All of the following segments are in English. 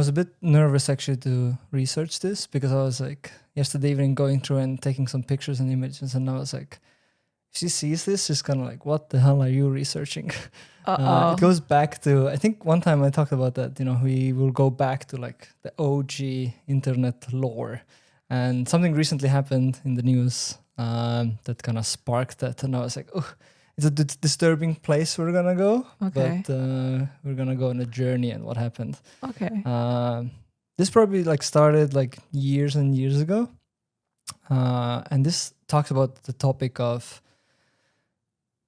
was a bit nervous actually to research this because I was like yesterday evening going through and taking some pictures and images, and I was like, if she sees this, she's kind of like, what the hell are you researching? It goes back to, I think one time I talked about that, we will go back to like the OG internet lore. And something recently happened in the news that kind of sparked that. And I was like, oh, it's a disturbing place we're going to go. Okay. But we're going to go on a journey and what happened. Okay. This probably like started like years and years ago. And this talks about the topic of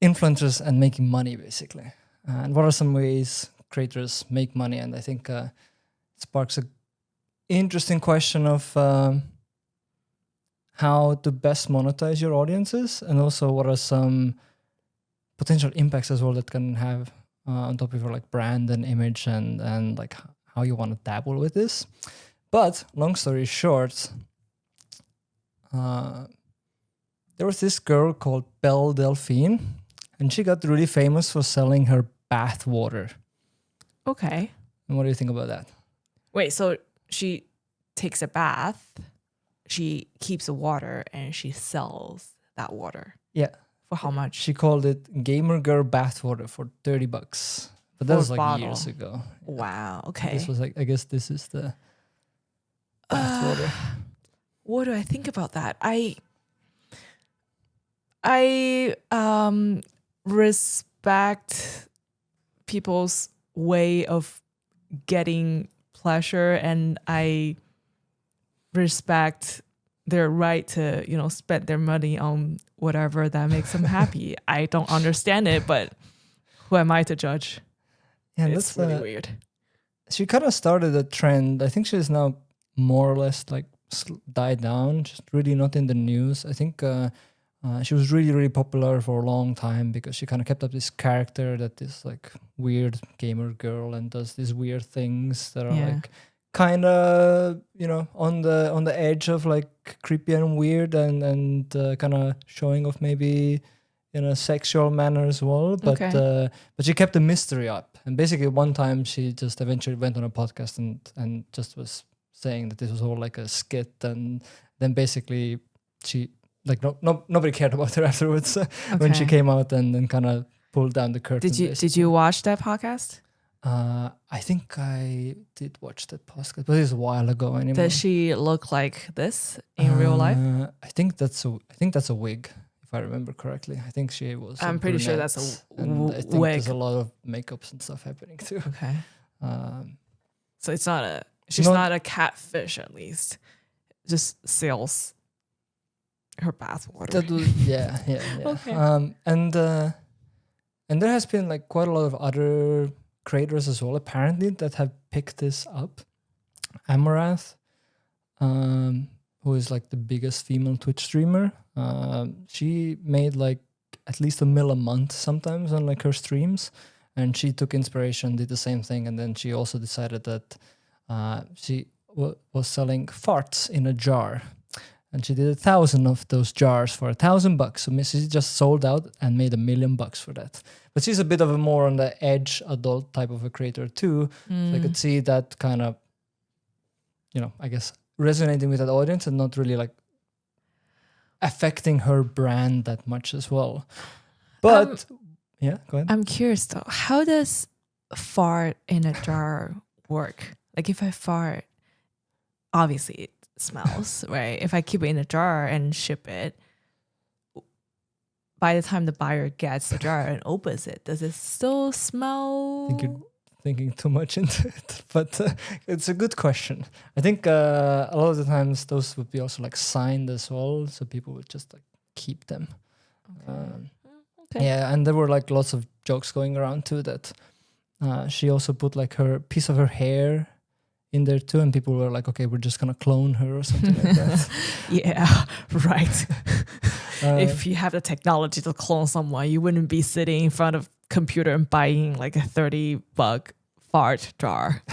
influencers and making money, basically. And what are some ways creators make money? And I think it sparks a interesting question of how to best monetize your audiences, and also what are some potential impacts as well that can have on top of your like brand and image and like how you want to dabble with this. But long story short, there was this girl called Belle Delphine, and she got really famous for selling her bathwater. Okay. And what do you think about that? Wait, so she takes a bath, she keeps the water, and she sells that water. Yeah. For how much? She called it Gamer Girl Bathwater for $30. But that was like bottle. years ago. Wow. Okay. This was like, I guess this is the bathwater. What do I think about that? I respect people's way of getting pleasure, and I respect their right to, spend their money on whatever that makes them happy. I don't understand it, but who am I to judge? Yeah, it's that's really weird. She kind of started a trend. I think she's now more or less like died down, just really not in the news. I think she was really, really popular for a long time because she kind of kept up this character that is like weird gamer girl and does these weird things that are like kind of, on the edge of like creepy and weird and kind of showing off maybe in a sexual manner as well. But she kept the mystery up. And basically one time she just eventually went on a podcast and just was saying that this was all like a skit, and then basically she like nobody cared about her afterwards when she came out and then kind of pulled down the curtain. Did you watch that podcast? I think I did watch that podcast, but it was a while ago anyway. Does she look like this in real life? I think that's a wig, if I remember correctly. I think she was. I'm pretty sure that's a I think wig. There's a lot of makeups and stuff happening too. Okay. So it's not a. She's not a catfish, at least. Just sells her bathwater. Yeah. Okay. And there has been like quite a lot of other creators as well, apparently, that have picked this up. Amarath, who is like the biggest female Twitch streamer, she made like at least $1 million a month sometimes on like her streams, and she took inspiration, did the same thing, and then she also decided that she was selling farts in a jar, and she did 1,000 of those jars for $1,000. So she just sold out and made $1 million for that. But she's a bit of a more on the edge adult type of a creator too. So I could see that kind of, I guess resonating with that audience and not really like affecting her brand that much as well. But yeah, go ahead. I'm curious though, how does fart in a jar work? Like if I fart, obviously it smells, right? If I keep it in a jar and ship it, by the time the buyer gets the jar and opens it, does it still smell? I think you're thinking too much into it, but it's a good question. I think a lot of the times those would be also like signed as well, so people would just like keep them. Yeah, and there were like lots of jokes going around too that she also put like her piece of her hair in there too, and people were like, okay, we're just gonna clone her or something like that. Yeah, right. If you have the technology to clone someone, you wouldn't be sitting in front of computer and buying like a $30 fart jar.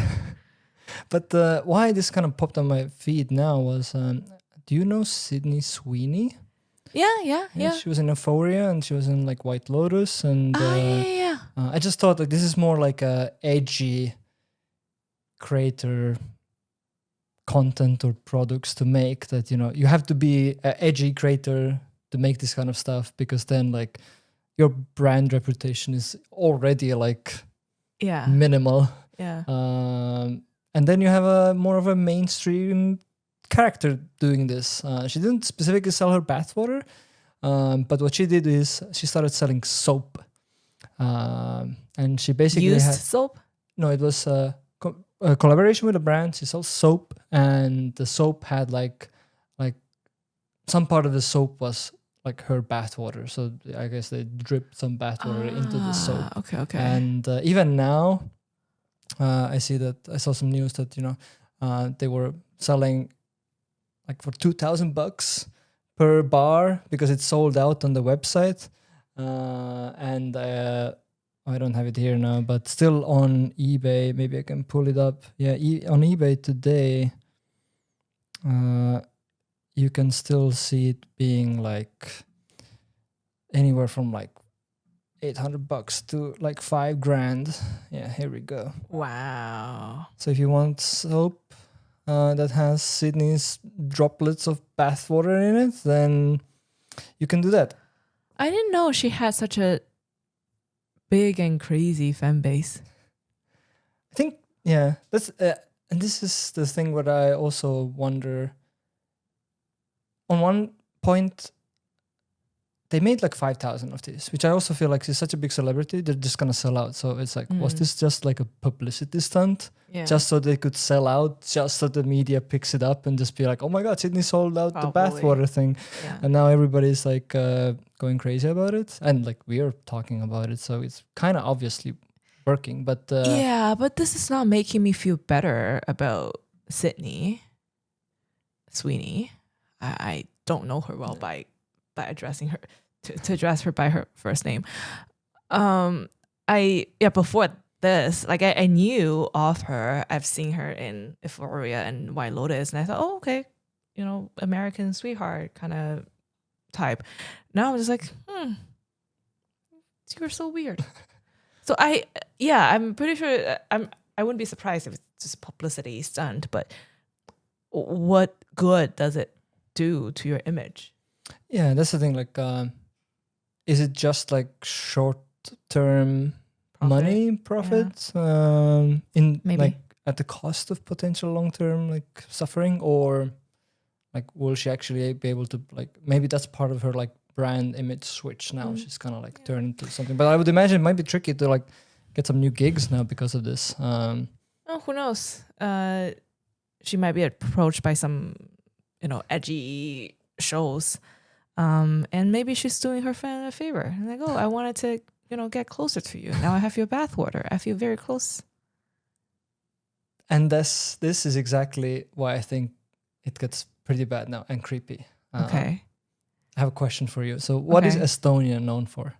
But why this kind of popped on my feed now was, do you know Sydney Sweeney? Yeah. She was in Euphoria and she was in like White Lotus, and yeah. I just thought like this is more like a edgy creator content or products to make, that you have to be an edgy creator to make this kind of stuff, because then like your brand reputation is already like minimal. And then you have a more of a mainstream character doing this. She didn't specifically sell her bathwater, but what she did is she started selling soap, and she basically used soap. No, it was a collaboration with a brand. She sold soap, and the soap had like some part of the soap was like her bathwater. So I guess they dripped some bathwater into the soap. Okay. And even now, I saw some news that they were selling like for $2,000 per bar because it's sold out on the website. And I don't have it here now, but still on eBay. Maybe I can pull it up. Yeah, on eBay today, you can still see it being like anywhere from like $800 to like $5,000. Yeah, here we go. Wow. So if you want soap that has Sydney's droplets of bathwater in it, then you can do that. I didn't know she had such a big and crazy fan base. I think, yeah, that's and this is the thing where I also wonder. On one point, they made like 5,000 of these, which I also feel like she's such a big celebrity, they're just gonna sell out. So it's like, was this just like a publicity stunt? Yeah. Just so they could sell out, just so the media picks it up and just be like, oh my God, Sydney sold out the bathwater thing. Yeah. And now everybody's like going crazy about it. And like we are talking about it. So it's kind of obviously working. But yeah, but this is not making me feel better about Sydney Sweeney. I don't know her well by addressing her to address her by her first name. Before this, like I knew of her. I've seen her in Euphoria and White Lotus, and I thought, oh, okay, American sweetheart kind of type. Now I'm just like, you're so weird. So I'm pretty sure I wouldn't be surprised if it's just publicity stunt, but what good does it do to your image? Yeah, that's the thing. Like, is it just like short-term money profit in Maybe. like at the cost of potential long-term like suffering, or like will she actually be able to like maybe that's part of her like brand image switch now? She's kind of like turned into something, but I would imagine it might be tricky to like get some new gigs now because of this. Who knows? She might be approached by some edgy shows, and maybe she's doing her fan a favor. And like, oh, I wanted to get closer to you. Now I have your bathwater. I feel very close. And this is exactly why I think it gets pretty bad now and creepy. Okay. I have a question for you. So what is Estonia known for?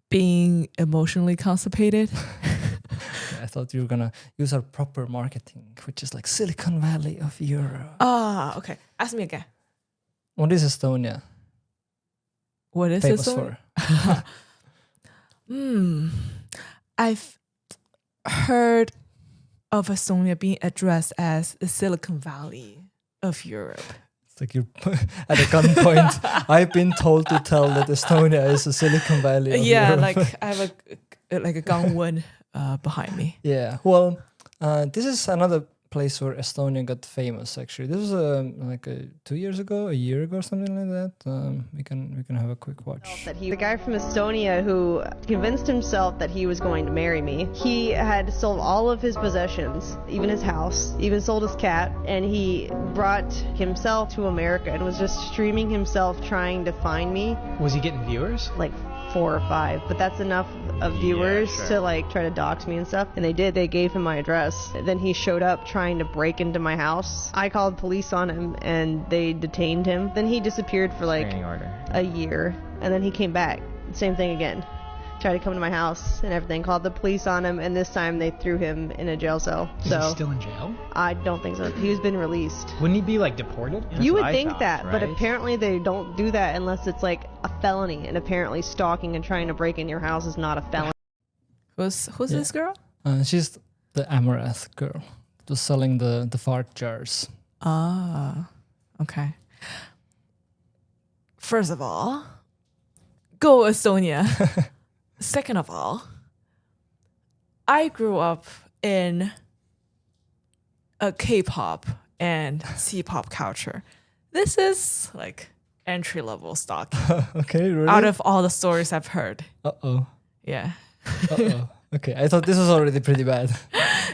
Being emotionally constipated. I thought you were going to use our proper marketing, which is like Silicon Valley of Europe. Okay. Ask me again. What is Estonia What is famous Estonia? for? I've heard of Estonia being addressed as the Silicon Valley of Europe. It's like you're at a gunpoint. I've been told to tell that Estonia is the Silicon Valley of Europe. Like I have a gunwood behind me. Yeah. Well, this is another place where Estonia got famous. Actually, this was like 2 years ago, a year ago, something like that. We can have a quick watch. The guy from Estonia who convinced himself that he was going to marry me. He had sold all of his possessions, even his house, even sold his cat, and he brought himself to America and was just streaming himself trying to find me. Was he getting viewers? Like 4 or 5, but that's enough of viewers to like try to dox me and stuff. And they did. They gave him my address. Then he showed up trying to break into my house. I called police on him and they detained him. Then he disappeared for like a year, and then he came back. Same thing again. Tried to come to my house and everything. Called the police on him, and this time they threw him in a jail cell. Is he still in jail? I don't think so. He's been released. Wouldn't he be like deported? You would think that, but apparently they don't do that unless it's like a felony, and apparently stalking and trying to break in your house is not a felony. Who's Yeah. this girl? She's the Amaranth girl. Was selling the fart jars. Ah, okay. First of all, go Estonia. Second of all, I grew up in a K-pop and C-pop culture. This is like entry-level stock Okay, really? out of all the stories I've heard. Uh-oh. Yeah. Uh-oh. Okay, I thought this was already pretty bad.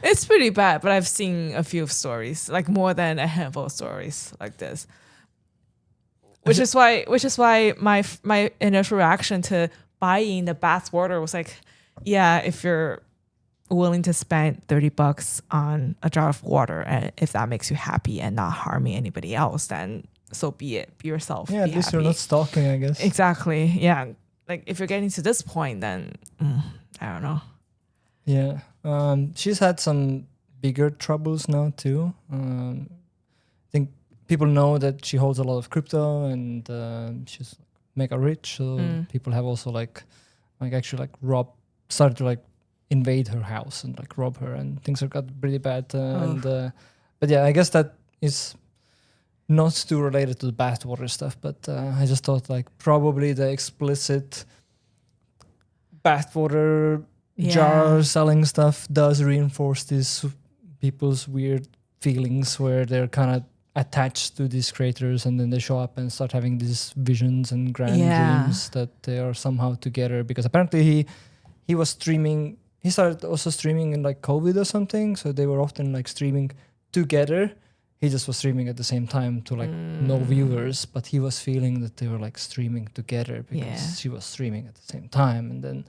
It's pretty bad, but I've seen a few stories, like more than a handful of stories like this. Which is why my initial reaction to buying the bathwater was like, yeah, if you're willing to spend $30 on a jar of water, and if that makes you happy and not harming anybody else, then so be it. Be yourself. Yeah, be at least happy. you're not stalking, I guess. Exactly. Yeah. Like if you're getting to this point, then I don't know. Yeah. She's had some bigger troubles now too. I think people know that she holds a lot of crypto and she's mega rich. So people have also actually started to invade her house and rob her, and things have got pretty bad. But yeah, I guess that is not too related to the bathwater stuff. But I just thought probably the explicit bathwater jar selling stuff does reinforce these people's weird feelings where they're kind of attached to these creators, and then they show up and start having these visions and grand dreams that they are somehow together, because apparently he was streaming. He started also streaming in COVID or something, so they were often streaming together. He just was streaming at the same time to no viewers, but he was feeling that they were streaming together because she was streaming at the same time, and then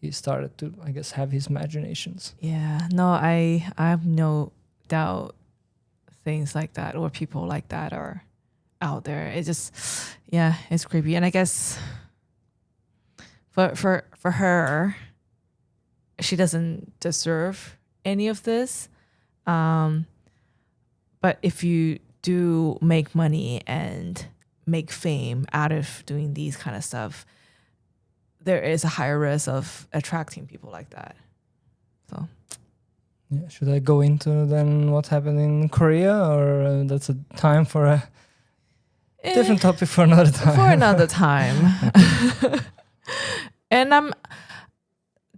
he started to, I guess, have his imaginations. Yeah, no, I have no doubt things like that or people like that are out there. It just, it's creepy. And I guess for her, she doesn't deserve any of this. But if you do make money and make fame out of doing these kind of stuff, there is a higher risk of attracting people like that. So, yeah, should I go into then what happened in Korea, or that's a time for a different topic for another time? For another time. And I'm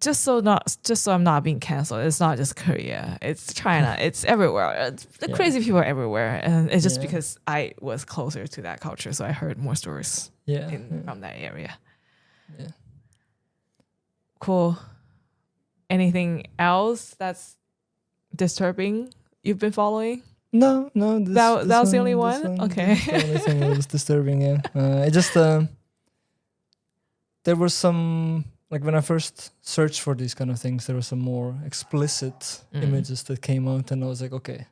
just so I'm not being canceled. It's not just Korea. It's China. It's everywhere. The crazy people are everywhere, and it's just because I was closer to that culture, so I heard more stories from that area. Yeah. Cool. Anything else that's disturbing you've been following? No. That was the only one? Okay. This the only thing that was disturbing, yeah. It just, there were some, when I first searched for these kind of things, there were some more explicit images that came out, and I was like, okay,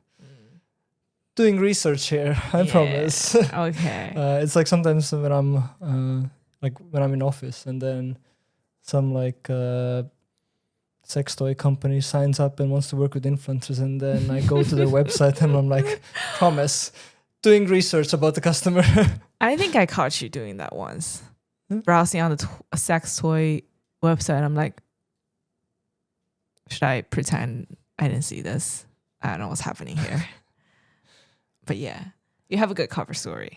doing research here, I promise. Okay. It's sometimes when I'm, when I'm in office, and then some sex toy company signs up and wants to work with influencers, and then I go to their website and I'm like, promise, doing research about the customer. I think I caught you doing that once. Browsing on the sex toy website, I'm like, should I pretend I didn't see this? I don't know what's happening here. But yeah, you have a good cover story.